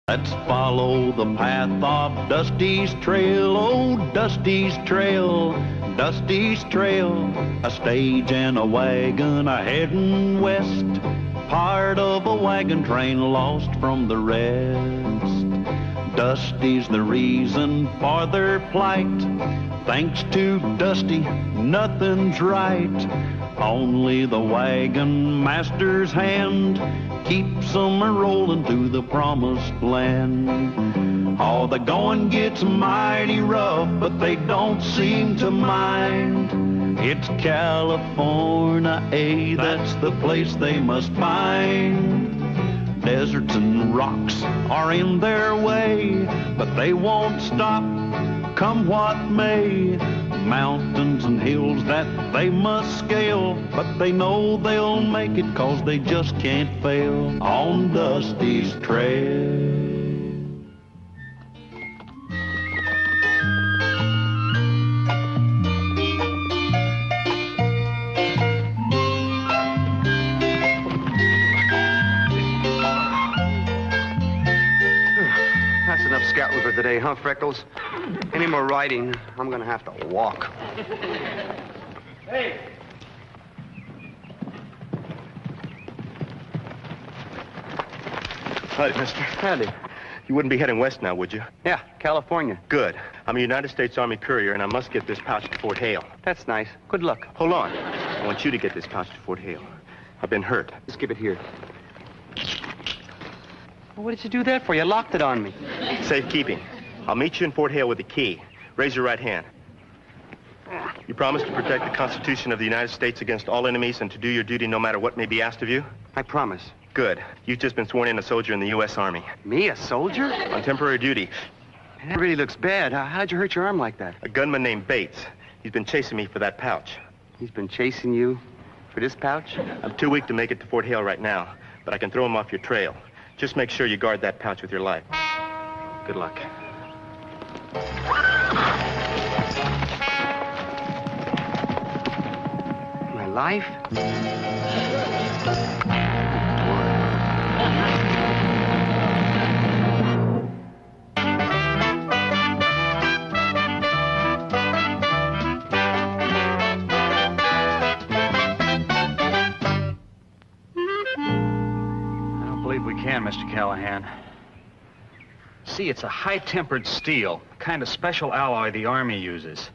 Let's follow the path of Dusty's trail, oh, Dusty's trail, Dusty's trail. A stage and a wagon a heading west, part of a wagon train lost from the rest. Dusty's the reason for their plight. Thanks to Dusty, nothing's right. Only the wagon master's hand keeps them rolling to the promised land. Oh, the going gets mighty rough, but they don't seem to mind. It's California, that's the place they must find. Deserts and rocks are in their way, but they won't stop, come what may. Mountains and hills that they must scale, but they know they'll make it 'cause they just can't fail on Dusty's trail. That's enough scouting for today, huh, Freckles? Any more riding, I'm gonna have to walk. Hey! Howdy, mister. Howdy. You wouldn't be heading west now, would you? Yeah, California. Good. I'm a United States Army courier, and I must get this pouch to Fort Hale. That's nice. Good luck. Hold on. I want you to get this pouch to Fort Hale. I've been hurt. Just give it here. Well, what did you do that for? You locked it on me. Safekeeping. I'll meet you in Fort Hale with the key. Raise your right hand. You promise to protect the Constitution of the United States against all enemies and to do your duty no matter what may be asked of you? I promise. Good. You've just been sworn in a soldier in the U.S. Army. Me, a soldier? On temporary duty. That really looks bad. How'd you hurt your arm like that? A gunman named Bates. He's been chasing me for that pouch. He's been chasing you for this pouch? I'm too weak to make it to Fort Hale right now, but I can throw him off your trail. Just make sure you guard that pouch with your life. Good luck. My life? Mr. Callahan. See, it's a high-tempered steel, the kind of special alloy the Army uses.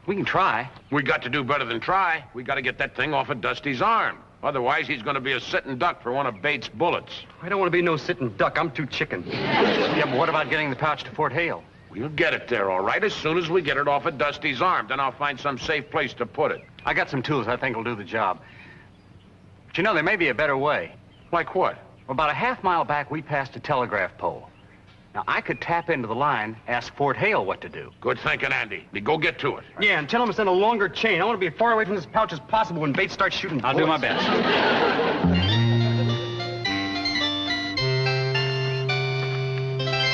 We can try. We got to do better than try. We got to get that thing off of Dusty's arm. Otherwise, he's going to be a sitting duck for one of Bates' bullets. I don't want to be no sitting duck. I'm too chicken. Yeah, but what about getting the pouch to Fort Hale? We'll get it there, all right, as soon as we get it off of Dusty's arm. Then I'll find some safe place to put it. I got some tools I think will do the job. But you know, there may be a better way. Like what? Well, about a half-mile back, we passed a telegraph pole. Now, I could tap into the line, ask Fort Hale what to do. Good thinking, Andy. Go get to it. Yeah, and tell him to send a longer chain. I want to be as far away from this pouch as possible when Bates starts shooting bullets. I'll do my best.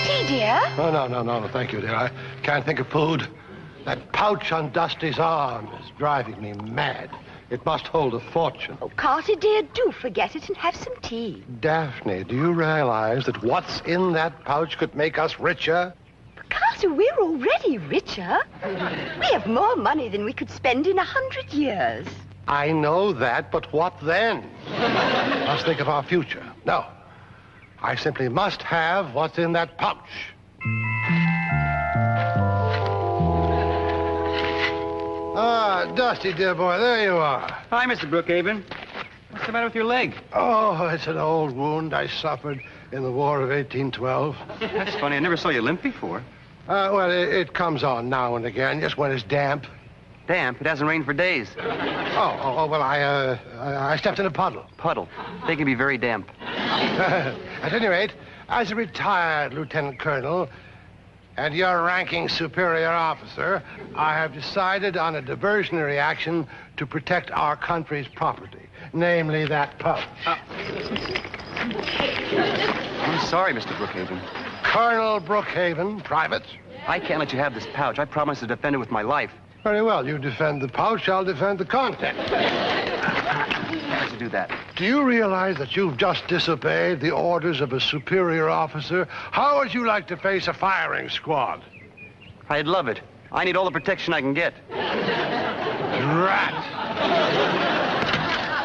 Tea, dear? Oh, no, thank you, dear. I can't think of food. That pouch on Dusty's arm is driving me mad. It must hold a fortune. Oh, Carter, dear, do forget it and have some tea. Daphne, do you realize that what's in that pouch could make us richer? Carter, we're already richer. We have more money than we could spend in 100 years. I know that, but what then? Let's think of our future. No, I simply must have what's in that pouch. Ah, Dusty, dear boy, there you are. Hi, Mr. Brookhaven. What's the matter with your leg? Oh, it's an old wound I suffered in the War of 1812. That's funny. I never saw you limp before. Well, it comes on now and again, just when it's damp. Damp? It hasn't rained for days. Well, I stepped in a puddle. Puddle. They can be very damp. At any rate, as a retired lieutenant colonel and your ranking superior officer, I have decided on a diversionary action to protect our country's property, namely that pouch. I'm sorry, Mr. Brookhaven. Colonel Brookhaven, private. I can't let you have this pouch. I promise to defend it with my life. Very well. You defend the pouch, I'll defend the content. How'd you do that? Do you realize that you've just disobeyed the orders of a superior officer? How would you like to face a firing squad? I'd love it. I need all the protection I can get. Rat!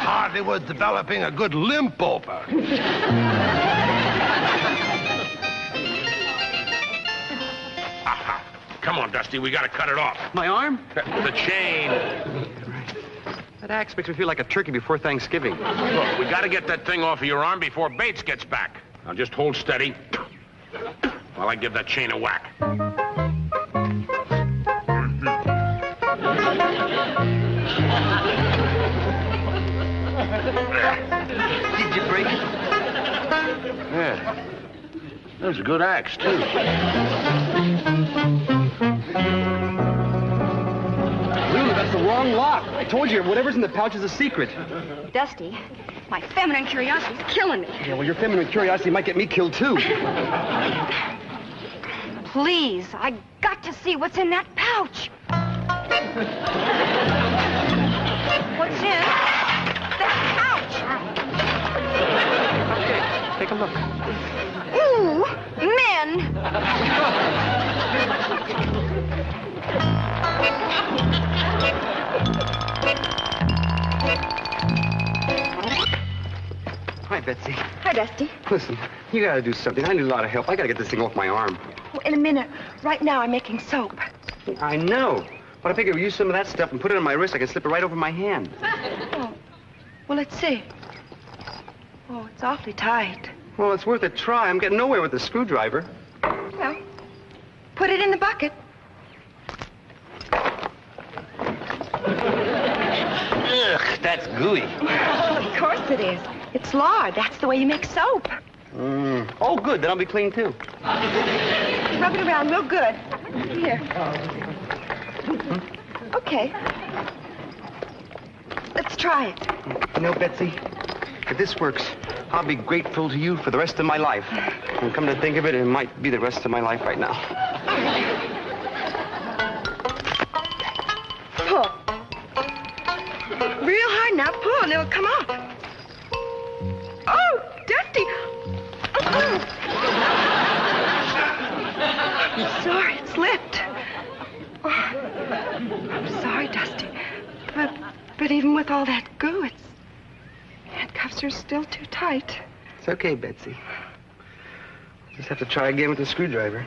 Hardly worth developing a good limp over. Come on, Dusty, we gotta cut it off. My arm? The chain. That axe makes me feel like a turkey before Thanksgiving. Look, we gotta get that thing off of your arm before Bates gets back. Now just hold steady while I give that chain a whack. Did you break it? Yeah. That was a good axe, too. Lulu, that's the wrong lock. I told you, whatever's in the pouch is a secret. Dusty, my feminine curiosity's killing me. Yeah, well, your feminine curiosity might get me killed, too. Please, I got to see what's in that pouch. What's in that pouch? Okay, take a look. Ooh, men. Hi, Betsy. Hi, Dusty. Listen, you gotta do something. I need a lot of help. I gotta get this thing off my arm. Oh, in a minute. Right now, I'm making soap. I know. But I figure if we use some of that stuff and put it on my wrist, I can slip it right over my hand. Oh, well, let's see. Oh, it's awfully tight. Well, it's worth a try. I'm getting nowhere with the screwdriver. Well, put it in the bucket. Ugh, that's gooey. Oh, of course it is. It's lard. That's the way you make soap. Oh, good. Then I'll be clean, too. Rub it around real good. Here. Okay. Let's try it. You know, Betsy, if this works, I'll be grateful to you for the rest of my life. And come to think of it, it might be the rest of my life right now. Pull. Real hard now. Pull and it'll come off. Oh, Dusty. I'm sorry, it slipped. Oh, I'm sorry, Dusty. But even with all that goo, handcuffs are still too tight. It's okay, Betsy. Just have to try again with the screwdriver.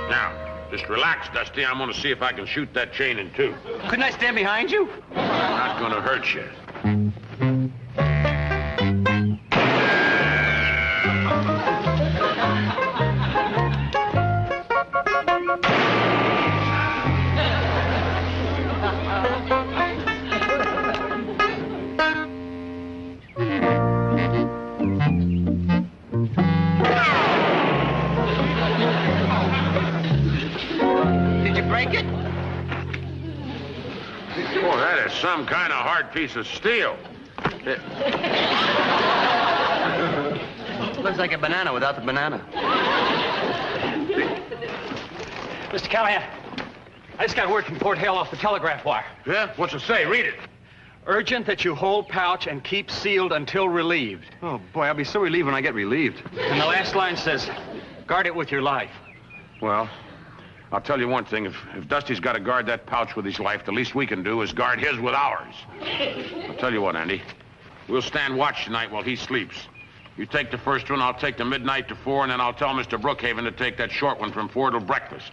Now, just relax, Dusty. I'm gonna see if I can shoot that chain in two. Couldn't I stand behind you? Not gonna hurt you. Did you break it? Boy, that is some kind of hard piece of steel. Looks like a banana without the banana. Mr. Callahan, I just got word from Fort Hale off the telegraph wire. Yeah? What's it say? Read it. Urgent that you hold pouch and keep sealed until relieved. Oh, boy, I'll be so relieved when I get relieved. And the last line says, guard it with your life. Well, I'll tell you one thing. If Dusty's got to guard that pouch with his life, the least we can do is guard his with ours. I'll tell you what, Andy. We'll stand watch tonight while he sleeps. You take the first one, I'll take the midnight to 4, and then I'll tell Mr. Brookhaven to take that short one from 4 till breakfast.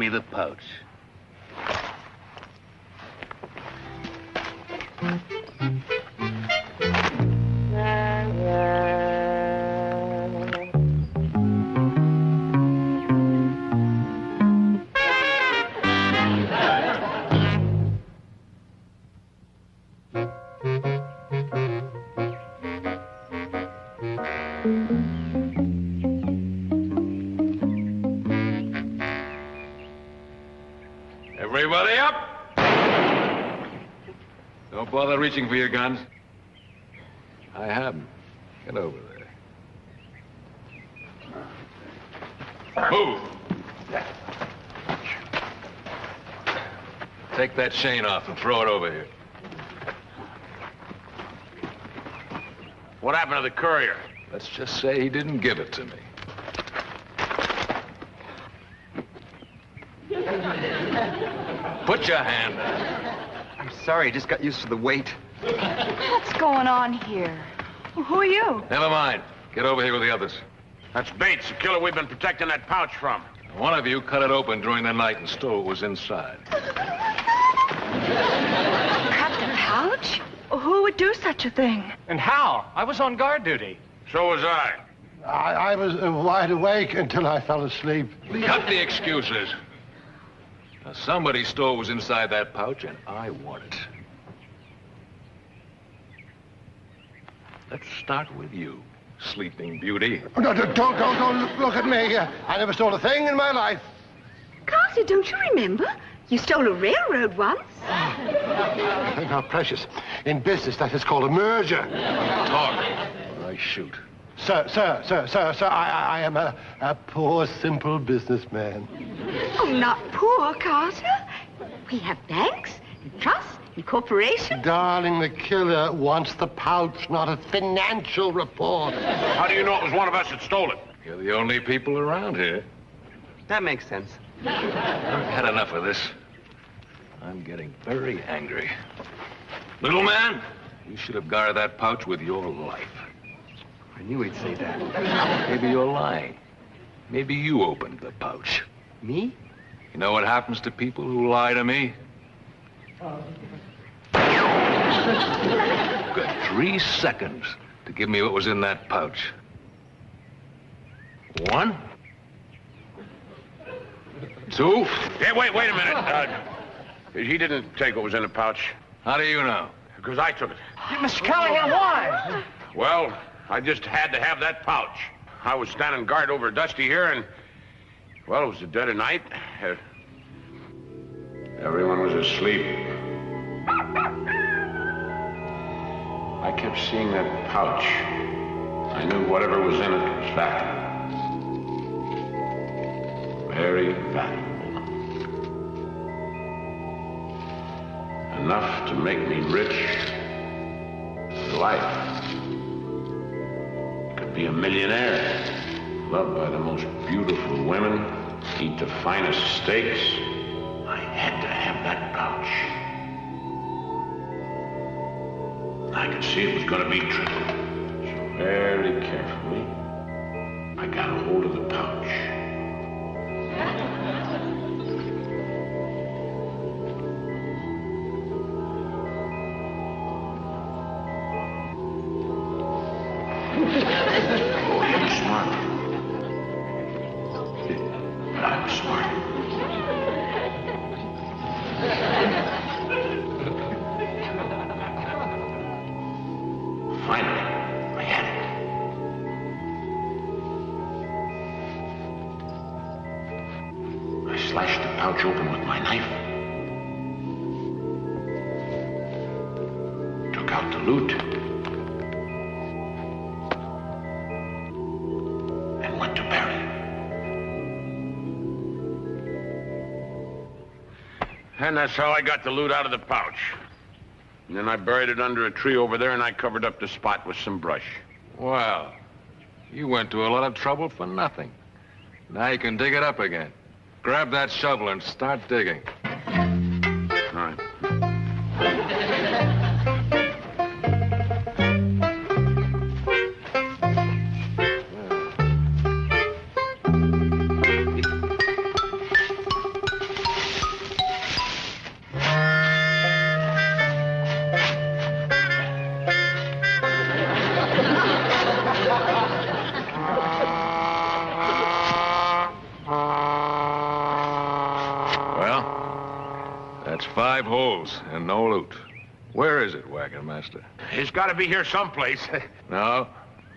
me the pouch. Everybody up! Don't bother reaching for your guns. I have them. Get over there. Move! Take that chain off and throw it over here. What happened to the courier? Let's just say he didn't give it to me. Put your hand up. I'm sorry, I just got used to the weight. What's going on here? Who are you? Never mind. Get over here with the others. That's Bates, the killer we've been protecting that pouch from. One of you cut it open during the night and stole what was inside. Cut the pouch? Who would do such a thing? And how? I was on guard duty. So was I. I was wide awake until I fell asleep. Cut the excuses. Now, somebody stole what was inside that pouch, and I want it. Let's start with you, Sleeping Beauty. Oh, no, don't look at me. I never stole a thing in my life. Carter, don't you remember? You stole a railroad once. Think how precious. In business, that is called a merger. Talk, or I shoot. Sir, I am a poor, simple businessman. Oh, not poor, Carter. We have banks and trusts and corporations. Darling, the killer wants the pouch, not a financial report. How do you know it was one of us that stole it? You're the only people around here. That makes sense. I've had enough of this. I'm getting very angry. Little man, you should have guarded that pouch with your life. I knew he'd say that. Maybe you're lying. Maybe you opened the pouch. Me? You know what happens to people who lie to me? You've got 3 seconds to give me what was in that pouch. 1, 2. Yeah, wait a minute. He didn't take what was in the pouch. How do you know? Because I took it. Mr. Callahan, why? Well, I just had to have that pouch. I was standing guard over Dusty here, and, well, it was the dead of night. Everyone was asleep. I kept seeing that pouch. I knew whatever was in it was valuable. Very valuable. Enough to make me rich for life. Could be a millionaire, loved by the most beautiful women, eat the finest steaks. I had to have that pouch. I could see it was going to be trouble. So very carefully, I got a hold of the pouch. Oh, he was smart. But I was smart. Finally, I had it. I slashed the pouch open with my knife. Took out the loot. And went to bury it. And that's how I got the loot out of the pouch. And then I buried it under a tree over there, and I covered up the spot with some brush. Well, you went to a lot of trouble for nothing. Now you can dig it up again. Grab that shovel and start digging. All right. jewels and no loot. Where is it, Wagon Master? It's got to be here someplace. No,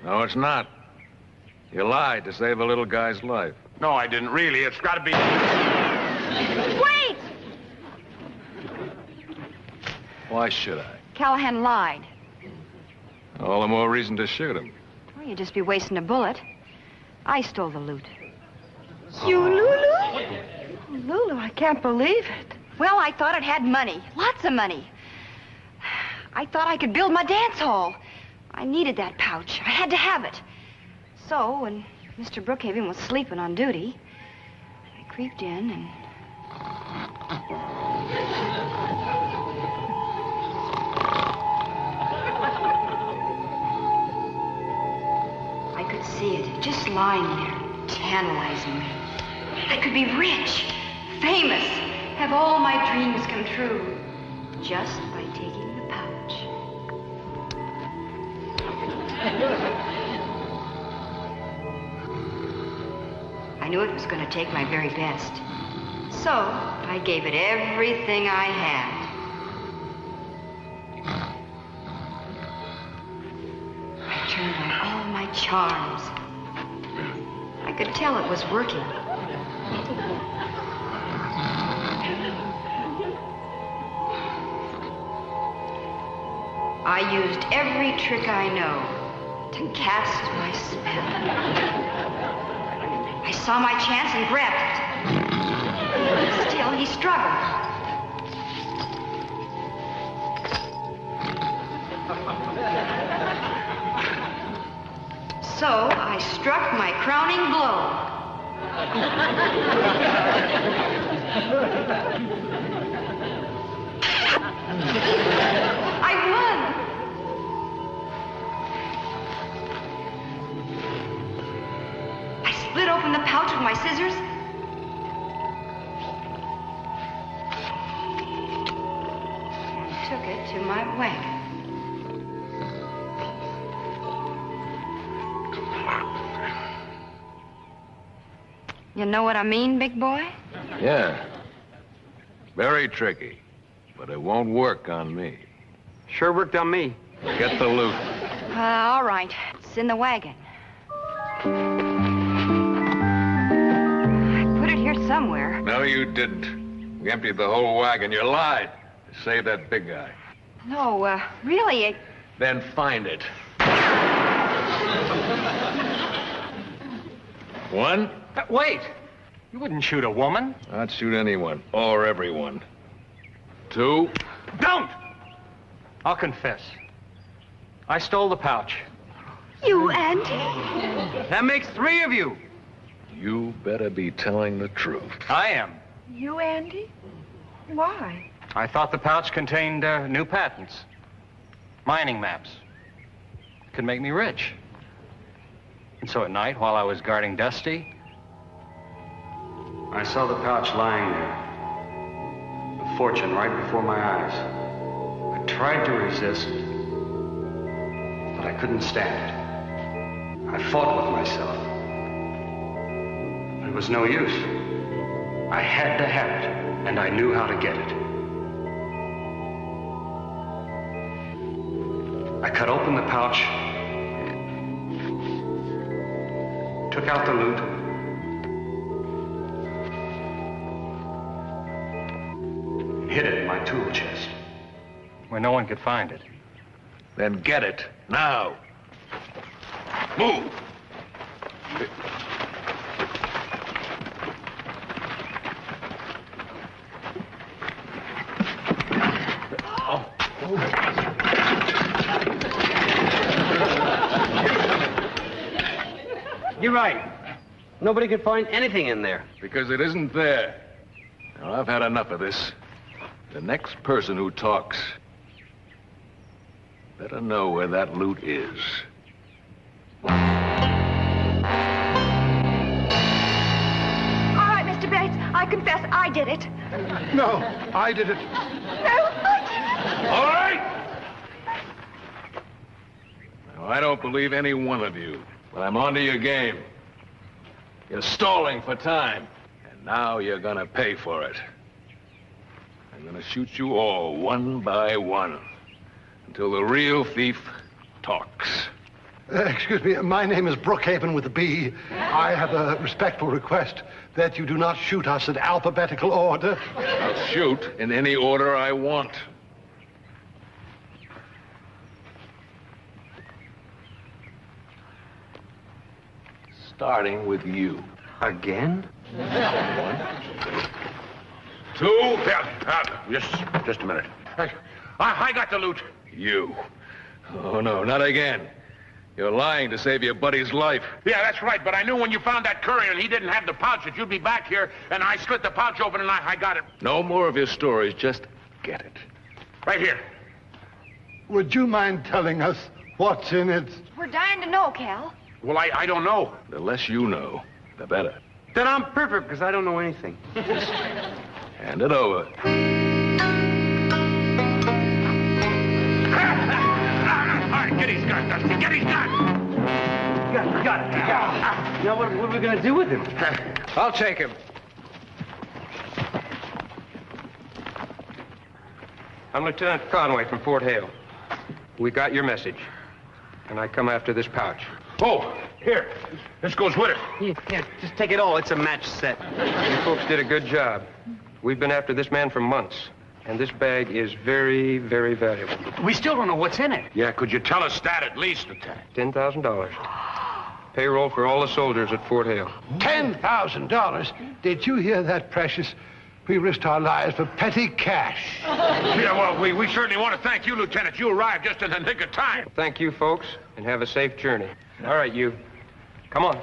it's not. You lied to save a little guy's life. No, I didn't really. It's got to be... Wait! Why should I? Callahan lied. All the more reason to shoot him. Well, you'd just be wasting a bullet. I stole the loot. You, Lulu? Lulu, I can't believe it. Well, I thought it had money. Lots of money. I thought I could build my dance hall. I needed that pouch. I had to have it. So, when Mr. Brookhaven was sleeping on duty, I creeped in and... I could see it, just lying there, tantalizing me. I could be rich, famous, have all my dreams come true, just by taking the pouch. I knew it was going to take my very best. So, I gave it everything I had. I turned on all my charms. I could tell it was working. I used every trick I know to cast my spell. I saw my chance and grabbed it. Still, he struggled. So, I struck my crowning blow. I won! I split open the pouch with my scissors. And took it to my wagon. You know what I mean, big boy? Yeah. Very tricky. But it won't work on me. Sure worked on me. Get the loot. All right. It's in the wagon. I put it here somewhere. No, you didn't. You emptied the whole wagon. You lied. To save that big guy. No, really, Then find it. One? Wait! You wouldn't shoot a woman. I'd shoot anyone. Or everyone. Two? Don't! I'll confess. I stole the pouch. You, Andy? That makes 3 of you. You better be telling the truth. I am. You, Andy? Why? I thought the pouch contained new patents. Mining maps. It could make me rich. And so at night, while I was guarding Dusty, I saw the pouch lying there. A fortune right before my eyes. I tried to resist, but I couldn't stand it. I fought with myself. But it was no use. I had to have it, and I knew how to get it. I cut open the pouch, took out the loot, hid it in my tool chest, where no one could find it. Then get it. Now. Move! You're right. Nobody could find anything in there. Because it isn't there. Now, I've had enough of this. The next person who talks better know where that loot is. All right, Mr. Bates, I confess I did it. No, I did it. No, I did it. All right! Now, I don't believe any one of you, but I'm onto your game. You're stalling for time, and now you're gonna pay for it. I'm gonna shoot you all one by one until the real thief talks. Excuse me, my name is Brookhaven with a B. I have a respectful request that you do not shoot us in alphabetical order. I'll shoot in any order I want. Starting with you. Again? 1, 2, just a minute. I got the loot. You. Oh, no, not again. You're lying to save your buddy's life. Yeah, that's right, but I knew when you found that courier and he didn't have the pouch that you'd be back here, and I split the pouch open and I got it. No more of your stories, just get it. Right here. Would you mind telling us what's in it? We're dying to know, Cal. Well, I don't know. The less you know, the better. Then I'm perfect, because I don't know anything. Hand it over. All right, get his gun, Dusty, get his gun! Got it. Now, what are we going to do with him? I'll take him. I'm Lieutenant Conway from Fort Hale. We got your message, and I come after this pouch. Oh, here. This goes with it. Yeah, just take it all. It's a match set. You folks did a good job. We've been after this man for months, and this bag is very, very valuable. We still don't know what's in it. Yeah, could you tell us that at least, Lieutenant? $10,000. Payroll for all the soldiers at Fort Hale. $10,000? Did you hear that, Precious? We risked our lives for petty cash. Yeah, well, we certainly want to thank you, Lieutenant. You arrived just in the nick of time. Thank you, folks, and have a safe journey. All right, you. Come on. All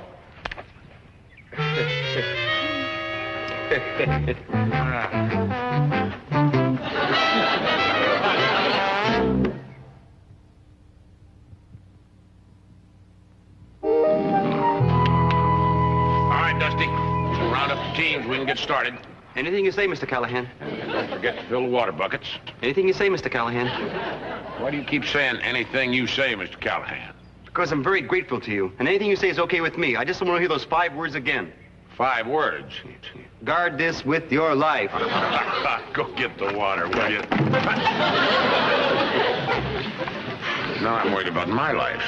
right, Dusty. We'll round up the teams. We can get started. Anything you say, Mr. Callahan. And don't forget to fill the water buckets. Anything you say, Mr. Callahan. Why do you keep saying anything you say, Mr. Callahan? Because I'm very grateful to you. And anything you say is okay with me. I just don't want to hear those 5 words again. 5 words. Guard this with your life. Go get the water, will you? Now I'm worried about my life.